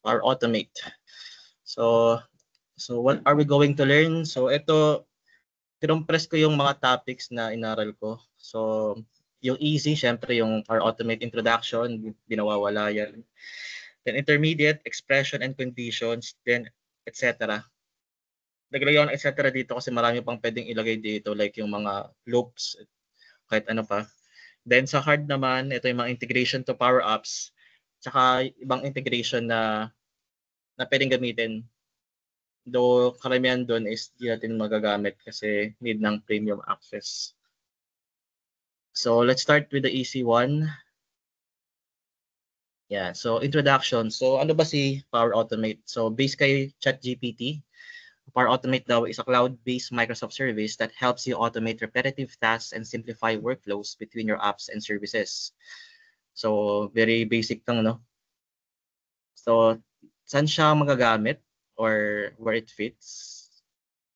Power Automate. So what are we going to learn? So ito, kinumpress ko yung mga topics na inaral ko. So yung easy, syempre yung Power Automate introduction, binawawala yan. Then intermediate, expression and conditions, then etc. Naglagay ako ng etc. dito kasi marami pang pwedeng ilagay dito like yung mga loops, kahit ano pa. Then sa hard naman, ito yung mga integration to Power Apps, tsaka ibang integration na pwedeng gamitin. Though karamihan doon is di natin magagamit kasi need ng premium access. So let's start with the easy one. Yeah, so introduction. So ano ba si Power Automate? So based kay ChatGPT, Power Automate daw is a cloud-based Microsoft service that helps you automate repetitive tasks and simplify workflows between your apps and services. So very basic lang, no? So saan siya magagamit or where it fits?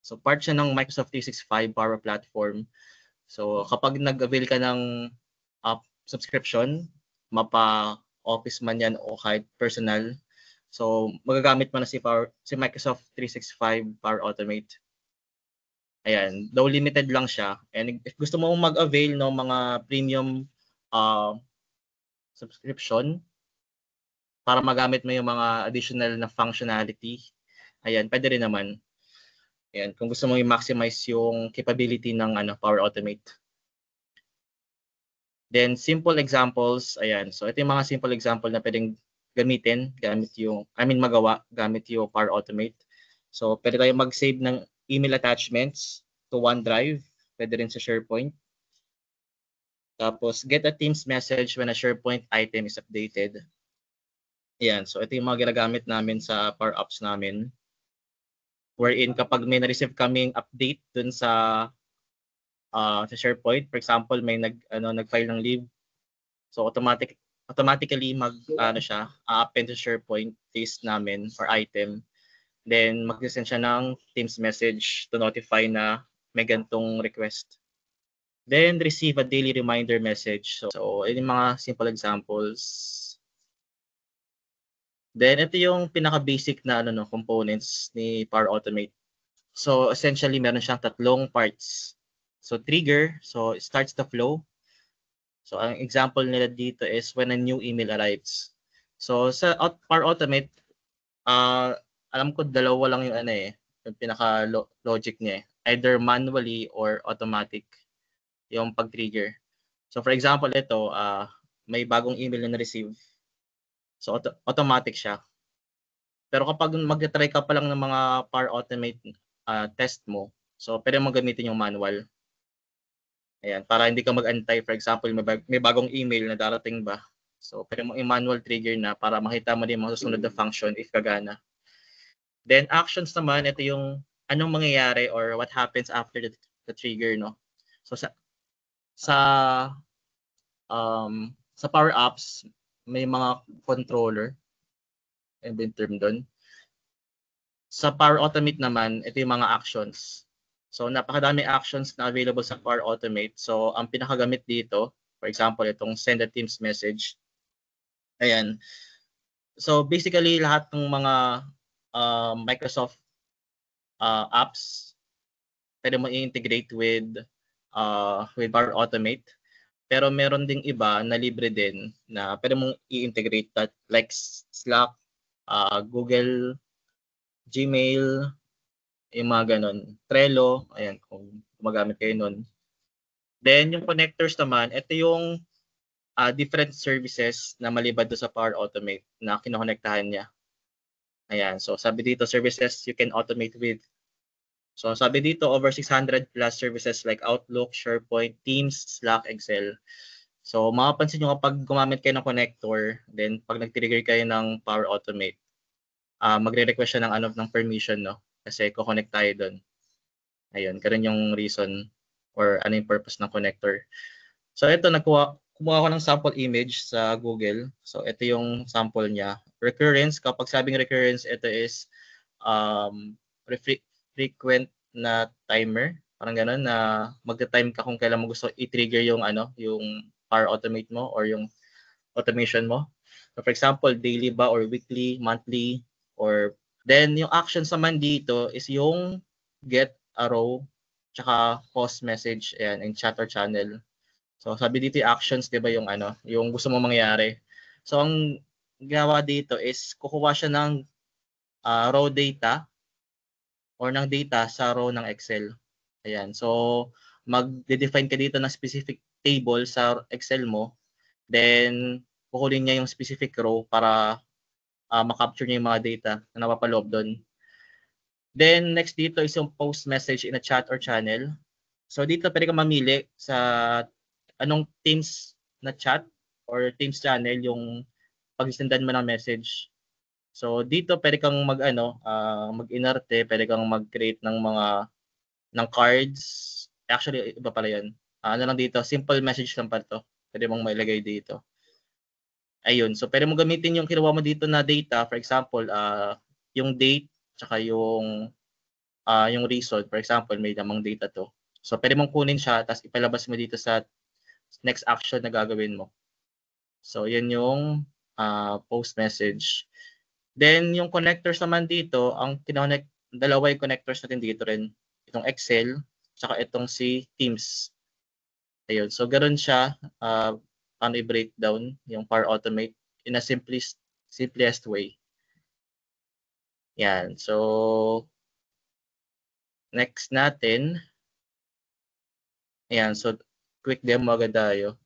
So part siya ng Microsoft 365 Power Platform. So kapag nag-avail ka ng subscription, mapa office man yan o kahit personal, so magagamit mo na si Microsoft 365 Power Automate. Ayan, though limited lang siya. And if gusto mo mag-avail ng mga premium subscription para magamit mo yung mga additional na functionality, ayan, pwede rin naman. Ayan, kung gusto mo i-maximize yung capability ng Power Automate. Then simple examples, ayan. So ito yung mga simple example na pwedeng gamitin magawa gamit yung Power Automate. So pwede tayong mag-save ng email attachments to OneDrive, pwede rin sa SharePoint. Tapos get a Teams message when a SharePoint item is updated. Ayan, so ito yung mga ginagamit namin sa Power Apps namin. Wherein kapag may na-receive kaming update dun sa SharePoint, for example, may nag-file ng leave. So automatically append to SharePoint list namin or item. Then mag-send siya ng Teams message to notify na may gantong request. Then receive a daily reminder message. So yun yung mga simple examples. Then ito yung pinaka-basic na components ni Power Automate. So essentially meron siyang tatlong parts. So trigger, so it starts the flow. So ang example nila dito is when a new email arrives. So sa Power Automate, alam ko dalawa lang yung yung pinaka logic niya eh. Either manually or automatic yung pag-trigger. So for example ito, may bagong email na na-receive. So automatic siya. Pero kapag mag-try ka pa lang ng mga Power Automate test mo, so pwede mo gamitin yung manual. Ayan, para hindi ka mag-antay. For example, may bagong email na darating ba? So pwede mo i-manual trigger na para makita mo din yung susunod na function if kagana. Then actions naman, ito yung anong mangyayari or what happens after the trigger, no? So sa Power Apps, may mga controller. Ano ba yung term doon? Sa Power Automate naman, ito yung mga actions. So napakadami actions na available sa Power Automate. So ang pinakagamit dito, for example, itong send a Teams message. Ayan. So basically lahat ng mga Microsoft apps pwede mo i-integrate with Power Automate. Pero meron ding iba na libre din na pwede mong i-integrate that like Slack, Google, Gmail, yung mga ganun. Trello, ayan, kung gumagamit kayo nun. Then yung connectors naman, ito yung different services na malibad do sa Power Automate na kinokonektahan niya. Ayan, so sabi dito, services you can automate with. So sabi dito, over 600 plus services like Outlook, SharePoint, Teams, Slack, Excel. So mapapansin nyo kapag gumamit kayo ng connector, then pag nag-trigger kayo ng Power Automate, magre-request siya ng permission, no? Kasi ko-connect tayo doon. Ayun, ganun yung reason or ano yung purpose ng connector. So ito, kumuha ko ng sample image sa Google. So ito yung sample niya. Recurrence, kapag sabing recurrence, ito is frequent na timer. Parang gano'n na magta-time ka kung kailan mo gusto i-trigger yung yung Power Automate mo or yung automation mo. So for example, daily ba or weekly, monthly, or then yung actions naman dito is yung get a row, tsaka post message, ayan, in chat or channel. So sabi dito yung actions, 'di ba, yung ano, yung gusto mo mangyari. So ang ginawa dito is kukuha siya ng raw data or ng data sa row ng Excel. Ayan. So magde-define ka dito ng specific table sa Excel mo. Then kukunin niya yung specific row para ma-capture niya yung mga data na napapaloob doon. Then next dito is yung post message in a chat or channel. So dito pwede ka mamili sa anong Teams na chat or Teams channel yung pag-sendan mo ng message. So dito pwede kang mag-inerte, pwede kang mag-create ng mga cards. Actually iba pala 'yan. Ano lang dito, simple message lang pa 'to. Pwede mong mailagay dito. Ayun, so pwede mo gamitin yung kinuha mo dito na data, for example, yung date tsaka yung reason. For example, may lamang data 'to. So pwede mong kunin siya tapos ipalabas mo dito sa next action na gagawin mo. So 'yun yung post message. Then yung connectors naman dito, ang kinonect, dalawa yung connectors natin dito rin. Itong Excel, tsaka itong si Teams. Ayun. So ganoon siya, paano i-breakdown yung Power Automate in a simplest way. Yan. So next natin, ayan. So quick demo agad tayo.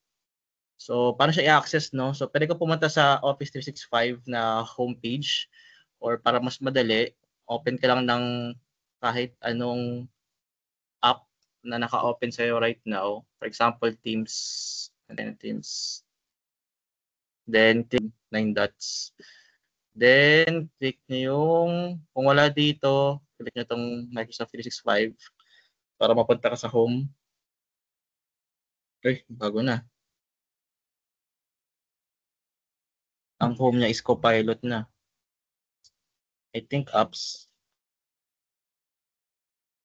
So paano siya i-access, no? So pwede ka pumunta sa Office 365 na homepage, or para mas madali, open ka lang ng kahit anong app na naka-open sa'yo right now. For example, Teams. And then Teams. Then click 9 dots. Then click nyo yung, kung wala dito, click nyo itong Microsoft 365 para mapunta ka sa home. Okay, bago na. Ang home niya is Copilot na. I think apps.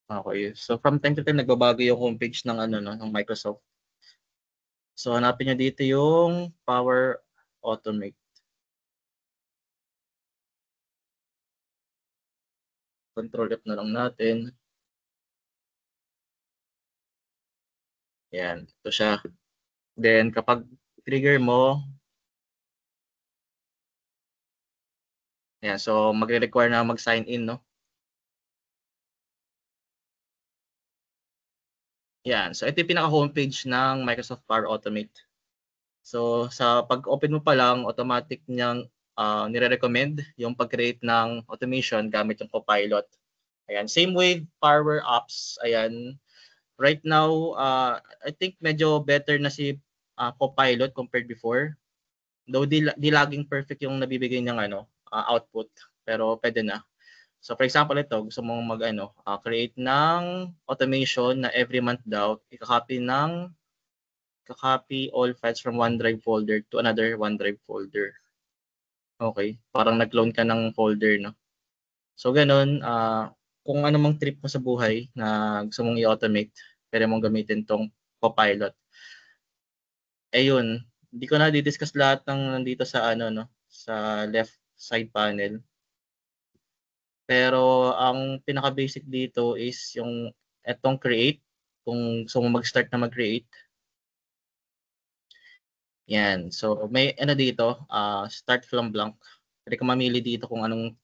Okay. So from time to time nagbabago yung homepage ng ng Microsoft. So hanapin niyo dito yung Power Automate. Control F na lang natin. Yan, ito siya. Then kapag trigger mo, yan, so magre-require na mag-sign in, no? Yan, so ito yung pinaka-homepage ng Microsoft Power Automate. So sa pag-open mo pa lang, automatic niyang nire-recommend yung pag-create ng automation gamit yung Copilot. Ayan, same with Power Apps. Ayan, right now, I think medyo better na si Copilot compared before. Though di laging perfect yung nabibigay ng output, pero pwede na. So for example, ito, gusto mong create ng automation na every month daw, i-copy all files from OneDrive folder to another OneDrive folder. Okay, parang nag-clone ka ng folder, no? So ganun, kung ano mang trip mo sa buhay na gusto mong i-automate, pwede mong gamitin tong Copilot. Ayun, hindi ko na di-discuss lahat ng nandito sa sa left side panel. Pero ang pinaka-basic dito is yung etong create, kung gusto mo mag-start na mag-create. Yan. So may dito, start from blank. Pwede ka mamili dito kung anong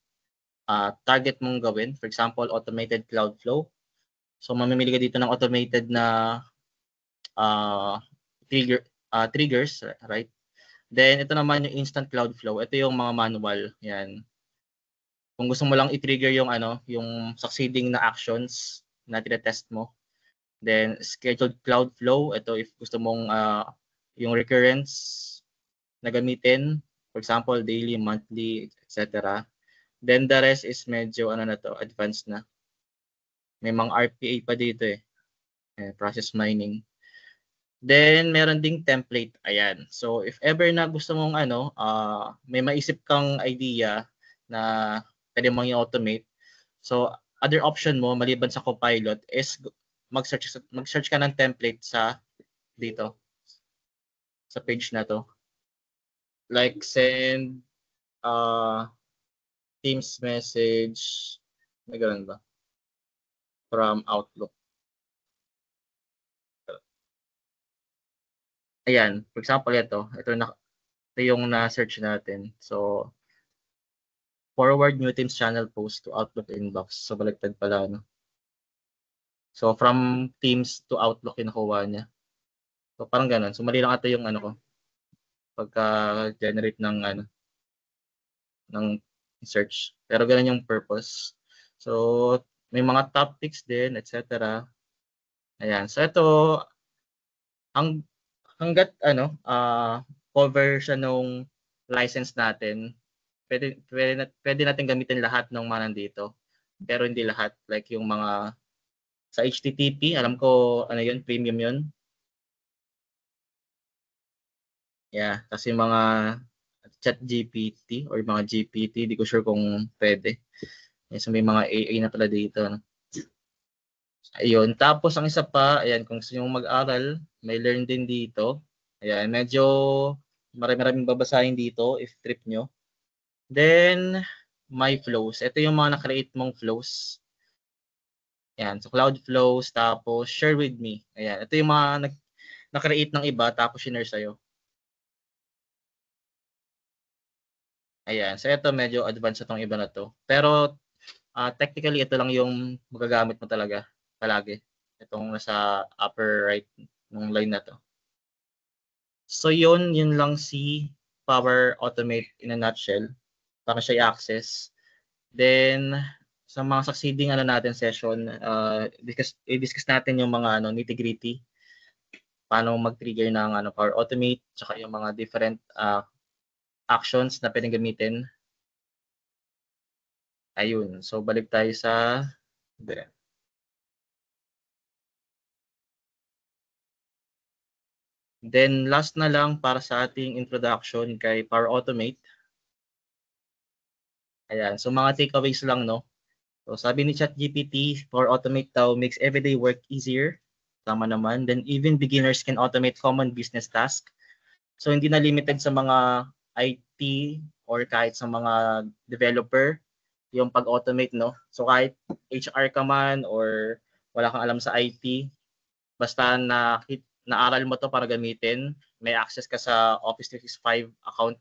target mong gawin. For example, automated cloud flow. So mamimili ka dito ng automated na triggers, right? Then ito naman yung instant cloud flow. Ito yung mga manual. Yan. Kung gusto mo lang i-trigger yung yung succeeding na actions na tine-test mo. Then scheduled cloud flow, ito if gusto mong yung recurrence na gamitin, for example, daily, monthly, etc. Then the rest is medyo advanced na. May mga RPA pa dito process mining. Then meron ding template, ayan. So if ever na gusto mong may maisip kang idea na pwede mong i-automate. So other option mo maliban sa Copilot is mag-search ka ng template sa dito sa page na to. like send Teams message, may ganun ba? From Outlook. Ayan, for example, ito yung na-search natin. So, forward new Teams channel post to Outlook inbox. So, baliktad pala, no? So, from Teams to Outlook yung nakuha niya. So, parang ganun. So, mali lang ata yung ano ko. Pagka-generate ng search. Pero ganun yung purpose. So, may mga topics din, etc. Ayan. So, ito, hanggat cover siya nung license natin, pwede natin gamitin lahat ng mga nandito. Pero hindi lahat. Like yung mga sa HTTP, alam ko ano yun, premium yun. Yeah, kasi mga ChatGPT or mga GPT, di ko sure kung pwede. So may mga AI na pala dito. No? Ayun. Tapos ang isa pa, ayan, kung gusto nyo mag-aral, may learn din dito. Ayan, medyo marami-maraming babasahin dito if trip nyo. Then, my flows. Ito yung mga na-create mong flows. Ayan, so cloud flows, tapos share with me. Ayan, ito yung mga na-create ng iba, tapos share sa'yo. Ayan, so ito medyo advanced itong iba na to. Pero technically, ito lang yung magagamit mo talaga palagi. Itong nasa upper right ng line na to. So yun lang si Power Automate in a nutshell. Para siya i-access. Then, sa mga succeeding natin session, i-discuss natin yung mga nitty-gritty. Paano mag-trigger ng Power Automate, tsaka yung mga different actions na pwedeng gamitin. Ayun. So, balik tayo sa Then, last na lang para sa ating introduction kay Power Automate. Ayan. So, mga takeaways lang, no? So, sabi ni ChatGPT, Power Automate daw makes everyday work easier. Tama naman. Then, even beginners can automate common business tasks. So, hindi na limited sa mga IT or kahit sa mga developer yung pag-automate, no? So, kahit HR ka man or wala kang alam sa IT, basta naaral mo to para gamitin, may access ka sa Office 365 account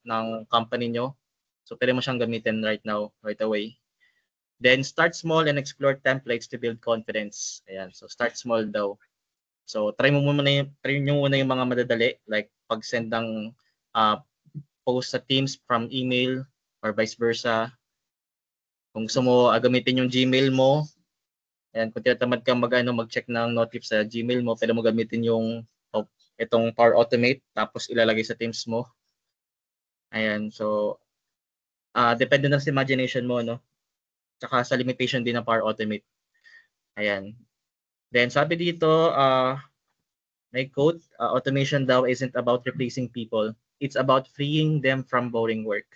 ng company nyo. So, pwede mo siyang gamitin right now, right away. Then, start small and explore templates to build confidence. Ayan. So, start small daw. So, try nyo muna yung mga madadali, like pag-send ng post sa Teams from email or vice versa. Kung gusto mo gamitin yung Gmail mo, ayan, kung tinatamad kang mag-check ng notif sa Gmail mo, pwede mo gamitin itong Power Automate, tapos ilalagay sa Teams mo. Ayan, so, depende na sa imagination mo, no? Tsaka sa limitation din ng Power Automate. Ayan. Then, sabi dito, may quote, automation daw isn't about replacing people. It's about freeing them from boring work.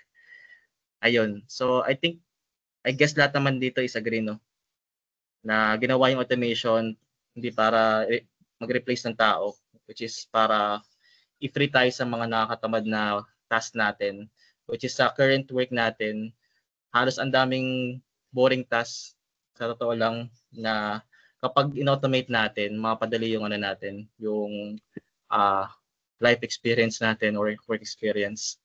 Ayun. So, I guess lahat naman dito is agree, no? Na ginawa yung automation hindi para mag-replace ng tao, which is para i-free tayo sa mga nakakatamad na task natin, which is sa current work natin, halos ang daming boring tasks sa totoo lang na kapag in-automate natin, mapadali yung natin, yung life experience natin or work experience.